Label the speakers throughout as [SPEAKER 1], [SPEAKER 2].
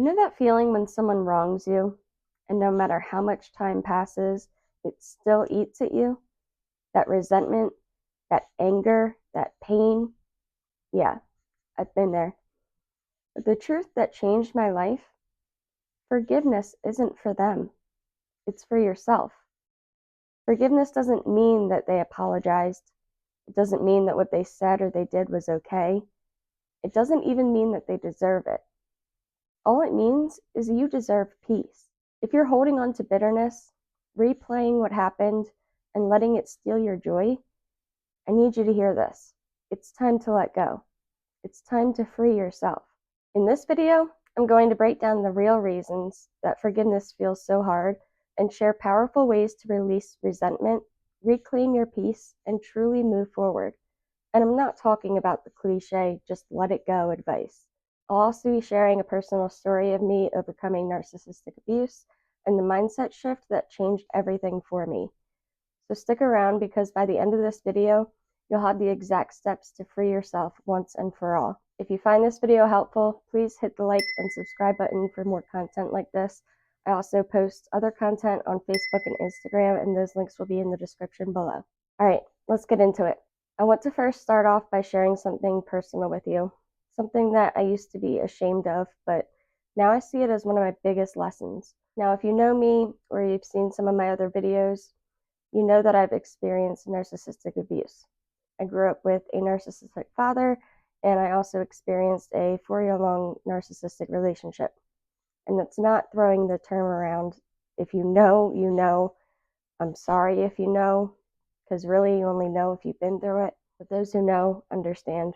[SPEAKER 1] You know that feeling when someone wrongs you, and no matter how much time passes, it still eats at you? That resentment, that anger, that pain? Yeah, I've been there. But the truth that changed my life, forgiveness isn't for them, it's for yourself. Forgiveness doesn't mean that they apologized. It doesn't mean that what they said or they did was okay. It doesn't even mean that they deserve it. All it means is you deserve peace. If you're holding on to bitterness, replaying what happened, and letting it steal your joy, I need you to hear this. It's time to let go. It's time to free yourself. In this video, I'm going to break down the real reasons that forgiveness feels so hard and share powerful ways to release resentment, reclaim your peace, and truly move forward. And I'm not talking about the cliche, just let it go advice. I'll also be sharing a personal story of me overcoming narcissistic abuse and the mindset shift that changed everything for me. So stick around because by the end of this video, you'll have the exact steps to free yourself once and for all. If you find this video helpful, please hit the like and subscribe button for more content like this. I also post other content on Facebook and Instagram, and those links will be in the description below. All right, let's get into it. I want to first start off by sharing something personal with you, something that I used to be ashamed of, but now I see it as one of my biggest lessons. Now, if you know me or you've seen some of my other videos, you know that I've experienced narcissistic abuse. I grew up with a narcissistic father, and I also experienced a 4-year-long narcissistic relationship. And that's not throwing the term around. If you know, you know. I'm sorry if you know, because really you only know if you've been through it. But those who know understand.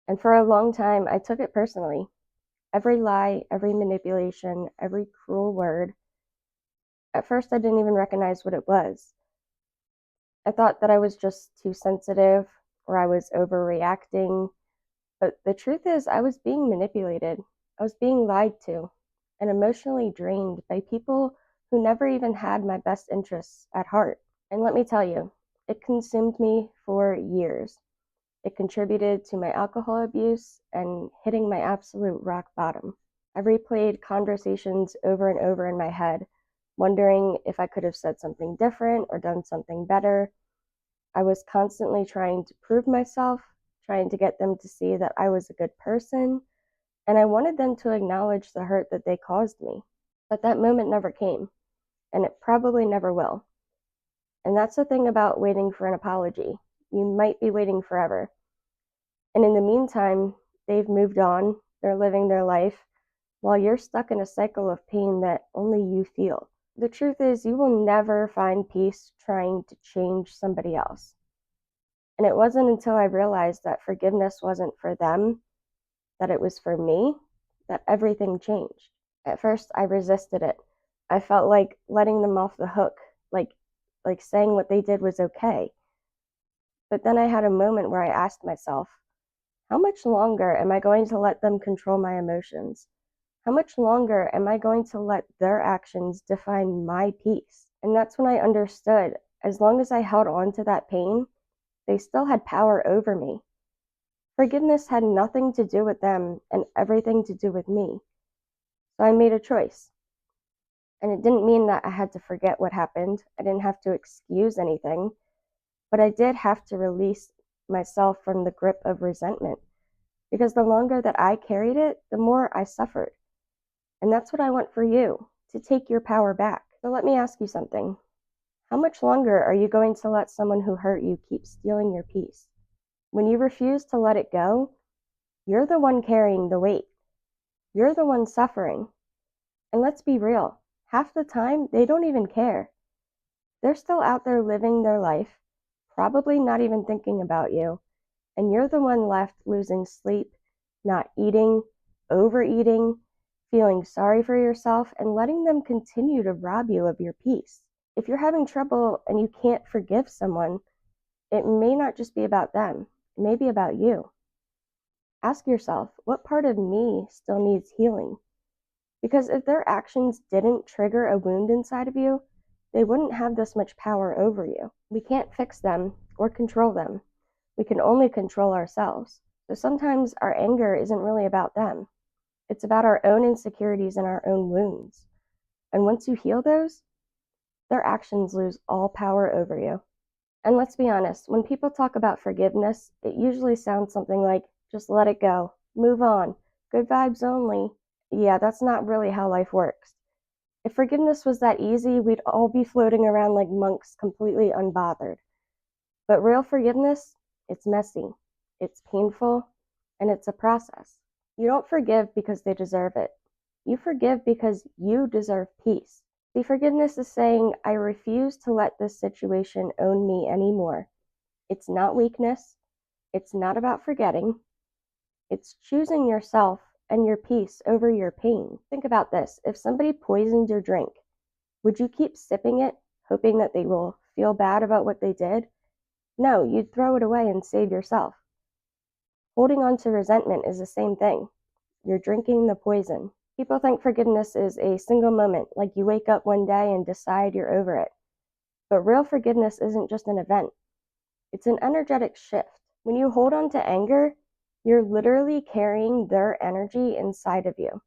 [SPEAKER 1] And for a long time, I took it personally. Every lie, every manipulation, every cruel word. At first, I didn't even recognize what it was. I thought that I was just too sensitive or I was overreacting. But the truth is, I was being manipulated. I was being lied to and emotionally drained by people who never even had my best interests at heart. And let me tell you, it consumed me for years. It contributed to my alcohol abuse and hitting my absolute rock bottom. I replayed conversations over and over in my head, wondering if I could have said something different or done something better. I was constantly trying to prove myself, trying to get them to see that I was a good person, and I wanted them to acknowledge the hurt that they caused me. But that moment never came, and it probably never will. And that's the thing about waiting for an apology. You might be waiting forever. And in the meantime, they've moved on, they're living their life, while you're stuck in a cycle of pain that only you feel. The truth is, you will never find peace trying to change somebody else. And it wasn't until I realized that forgiveness wasn't for them, that it was for me, that everything changed. At first, I resisted it. I felt like letting them off the hook, like saying what they did was okay. But then I had a moment where I asked myself, how much longer am I going to let them control my emotions? How much longer am I going to let their actions define my peace? And that's when I understood, as long as I held on to that pain, they still had power over me. Forgiveness had nothing to do with them and everything to do with me. So I made a choice. And it didn't mean that I had to forget what happened. I didn't have to excuse anything. But I did have to release myself from the grip of resentment. Because the longer that I carried it, the more I suffered. And that's what I want for you, to take your power back. So let me ask you something. How much longer are you going to let someone who hurt you keep stealing your peace? When you refuse to let it go, you're the one carrying the weight. You're the one suffering. And let's be real, half the time they don't even care. They're still out there living their life, probably not even thinking about you, and you're the one left losing sleep, not eating, overeating, feeling sorry for yourself, and letting them continue to rob you of your peace. If you're having trouble and you can't forgive someone, it may not just be about them, it may be about you. Ask yourself, what part of me still needs healing? Because if their actions didn't trigger a wound inside of you, they wouldn't have this much power over you. We can't fix them or control them. We can only control ourselves. So sometimes our anger isn't really about them. It's about our own insecurities and our own wounds. And once you heal those, their actions lose all power over you. And let's be honest, when people talk about forgiveness, it usually sounds something like, just let it go, move on, good vibes only. Yeah, that's not really how life works. If forgiveness was that easy, we'd all be floating around like monks, completely unbothered. But real forgiveness, it's messy, it's painful, and it's a process. You don't forgive because they deserve it. You forgive because you deserve peace. See, forgiveness is saying, I refuse to let this situation own me anymore. It's not weakness. It's not about forgetting. It's choosing yourself and your peace over your pain. Think about this. If somebody poisoned your drink, would you keep sipping it, hoping that they will feel bad about what they did? No, you'd throw it away and save yourself. Holding on to resentment is the same thing. You're drinking the poison. People think forgiveness is a single moment, like you wake up one day and decide you're over it. But real forgiveness isn't just an event. It's an energetic shift. When you hold on to anger, you're literally carrying their energy inside of you.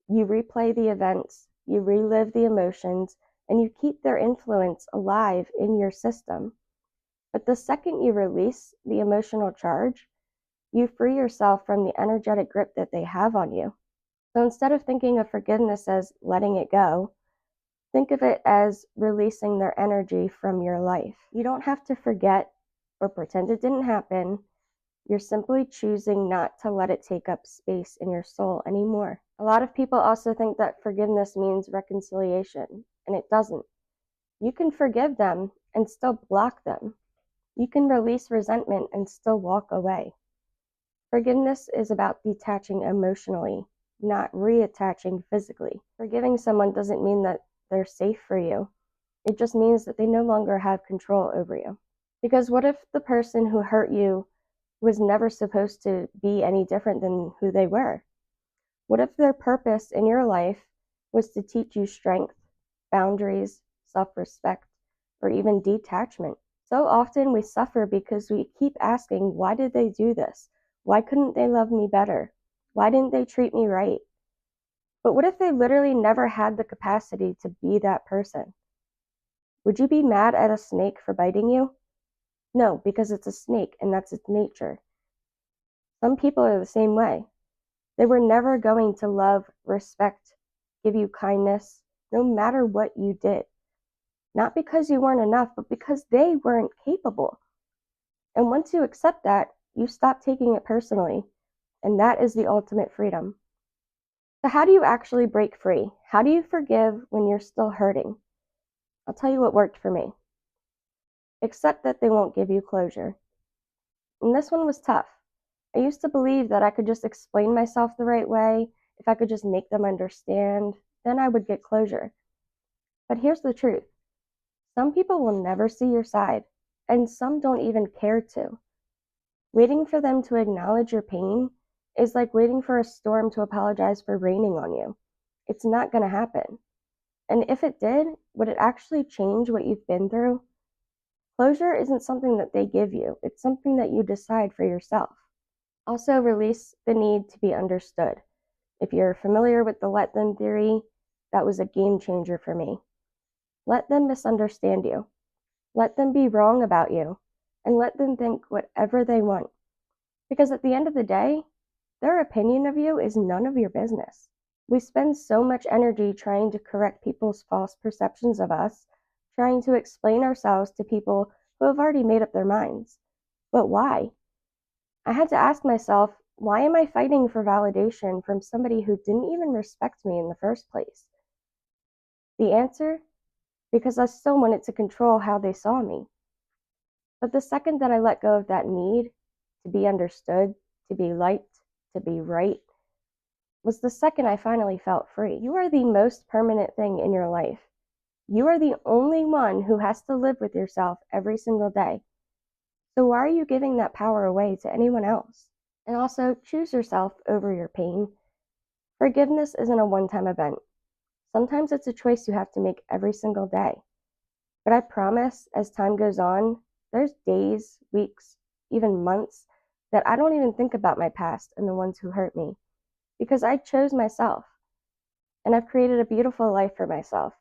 [SPEAKER 1] You replay the events, you relive the emotions, and you keep their influence alive in your system. But the second you release the emotional charge, you free yourself from the energetic grip that they have on you. So instead of thinking of forgiveness as letting it go, think of it as releasing their energy from your life. You don't have to forget or pretend it didn't happen. You're simply choosing not to let it take up space in your soul anymore. A lot of people also think that forgiveness means reconciliation, and it doesn't. You can forgive them and still block them. You can release resentment and still walk away. Forgiveness is about detaching emotionally, not reattaching physically. Forgiving someone doesn't mean that they're safe for you. It just means that they no longer have control over you. Because what if the person who hurt you was never supposed to be any different than who they were? What if their purpose in your life was to teach you strength, boundaries, self-respect, or even detachment? So often we suffer because we keep asking, why did they do this? Why couldn't they love me better? Why didn't they treat me right? But what if they literally never had the capacity to be that person? Would you be mad at a snake for biting you? No, because it's a snake and that's its nature. Some people are the same way. They were never going to love, respect, give you kindness, no matter what you did. Not because you weren't enough, but because they weren't capable. And once you accept that, you stop taking it personally. And that is the ultimate freedom. So how do you actually break free? How do you forgive when you're still hurting? I'll tell you what worked for me. Accept that they won't give you closure. And this one was tough. I used to believe that I could just explain myself the right way. If I could just make them understand, then I would get closure. But here's the truth. Some people will never see your side, and some don't even care to. Waiting for them to acknowledge your pain is like waiting for a storm to apologize for raining on you. It's not going to happen. And if it did, would it actually change what you've been through? Closure isn't something that they give you. It's something that you decide for yourself. Also, release the need to be understood. If you're familiar with the let them theory, that was a game changer for me. Let them misunderstand you. Let them be wrong about you. And let them think whatever they want. Because at the end of the day, their opinion of you is none of your business. We spend so much energy trying to correct people's false perceptions of us, trying to explain ourselves to people who have already made up their minds. But why? I had to ask myself, why am I fighting for validation from somebody who didn't even respect me in the first place? The answer? Because I still wanted to control how they saw me. But the second that I let go of that need to be understood, to be liked, to be right, was the second I finally felt free. You are the most permanent thing in your life. You are the only one who has to live with yourself every single day. So why are you giving that power away to anyone else? And also, choose yourself over your pain. Forgiveness isn't a one-time event. Sometimes it's a choice you have to make every single day. But I promise, as time goes on, there's days, weeks, even months that I don't even think about my past and the ones who hurt me. because I chose myself and I've created a beautiful life for myself,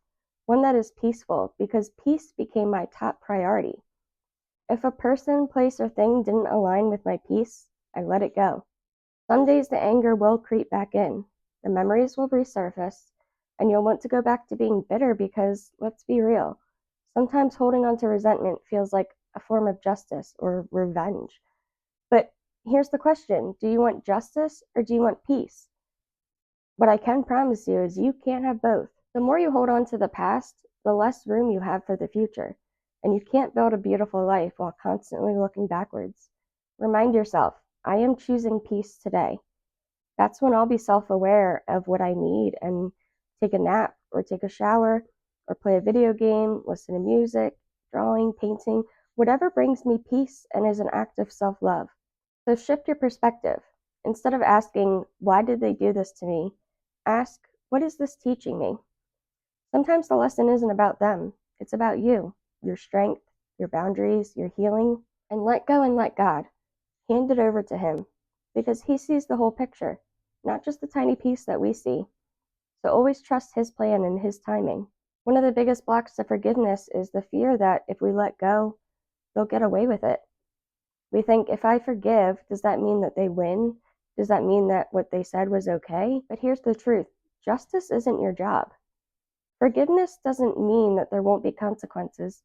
[SPEAKER 1] one that is peaceful because peace became my top priority. If a person, place, or thing didn't align with my peace, I let it go. Some days the anger will creep back in, the memories will resurface, and you'll want to go back to being bitter because, let's be real, sometimes holding on to resentment feels like a form of justice or revenge. But here's the question: do you want justice or do you want peace? What I can promise you is you can't have both. The more you hold on to the past, the less room you have for the future. And you can't build a beautiful life while constantly looking backwards. Remind yourself, I am choosing peace today. That's when I'll be self aware of what I need and take a nap or take a shower or play a video game, listen to music, drawing, painting, whatever brings me peace and is an act of self love. So shift your perspective. Instead of asking, why did they do this to me? Ask, what is this teaching me? Sometimes the lesson isn't about them, it's about you, your strength, your boundaries, your healing. And let go and let God. Hand it over to Him because He sees the whole picture, not just the tiny piece that we see. So always trust His plan and His timing. One of the biggest blocks to forgiveness is the fear that if we let go, they'll get away with it. We think, if I forgive, does that mean that they win? Does that mean that what they said was okay? But here's the truth: justice isn't your job. Forgiveness doesn't mean that there won't be consequences.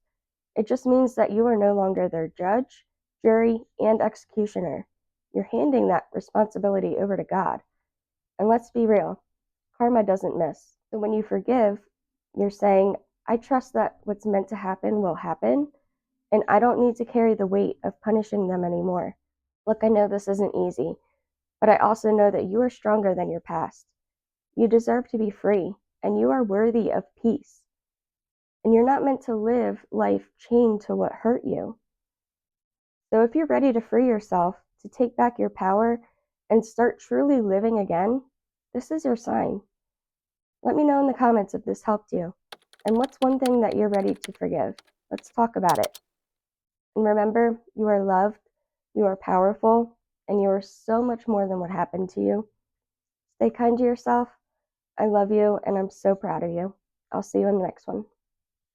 [SPEAKER 1] It just means that you are no longer their judge, jury, and executioner. You're handing that responsibility over to God. And let's be real, karma doesn't miss. So when you forgive, you're saying, I trust that what's meant to happen will happen, and I don't need to carry the weight of punishing them anymore. Look, I know this isn't easy, but I also know that you are stronger than your past. You deserve to be free, and you are worthy of peace. And you're not meant to live life chained to what hurt you. So if you're ready to free yourself, to take back your power, and start truly living again, this is your sign. Let me know in the comments if this helped you. And what's one thing that you're ready to forgive? Let's talk about it. And remember, you are loved, you are powerful, and you are so much more than what happened to you. Stay kind to yourself. I love you, and I'm so proud of you. I'll see you in the next one.